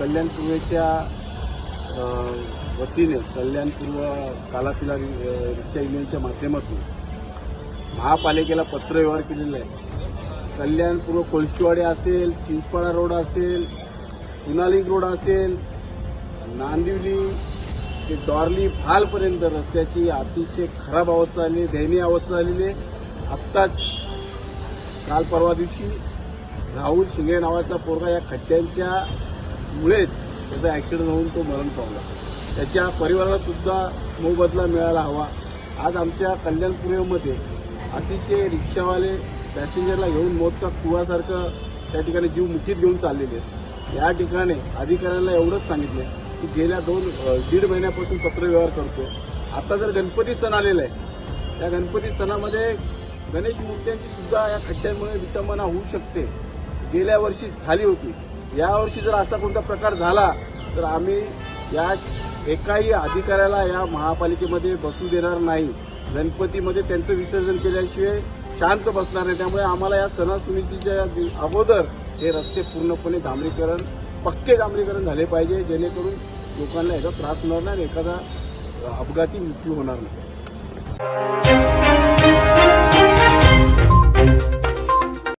कल्याण पूर्वेच्या वतीने कल्याण पूर्व कालापिला रिक्षा युनियनच्या माध्यमातून महापालिकेला पत्रव्यवहार केलेला आहे। कल्याण पूर्व कोळशीवाडी असेल, चिंचपाडा रोड असेल, पुनालिंग रोड असेल, नांदिवली ते डॉर्ली भालपर्यंत रस्त्याची अतिशय खराब अवस्था आली, दयनीय अवस्था आलेली आहे। आत्ताच काल परवा दिवशी राहुल शिंगे नावाचा पोरगा या खड्ड्यांच्या मुळेच त्याचा ॲक्सिडेंट होऊन तो मरण पावला। त्याच्या परिवाराला सुद्धा मोबदला मिळायला हवा। आज आमच्या कल्याण पूर्वेमध्ये अतिशय रिक्षावाले पॅसेंजरला घेऊन मौतचा कुवासारखं त्या ठिकाणी जीव मुठीत घेऊन चाललेले आहेत। या ठिकाणी अधिकाऱ्यांना एवढंच सांगितलं की गेल्या दीड महिन्यापासून पत्रव्यवहार करतो। आता जर गणपती सण आलेला आहे, त्या गणपती सणामध्ये गणेश मूर्त्यांची सुद्धा या खड्ड्यांमुळे विटंबना होऊ शकते। गेल्या वर्षी झाली होती, यावर्षी जर असा कोणता प्रकार झाला तर आम्ही या एकाही अधिकाऱ्याला या महापालिकेमध्ये बसू देणार नाही। गणपतीमध्ये त्यांचं विसर्जन केल्याशिवाय शांत बसणार नाही। त्यामुळे आम्हाला या सणासुदीच्या अगोदर हे रस्ते पूर्णपणे पक्के डांबरीकरण झाले पाहिजे, जेणेकरून लोकांना याचा त्रास होणार नाही, एखादा अपघाती मृत्यू होणार नाही।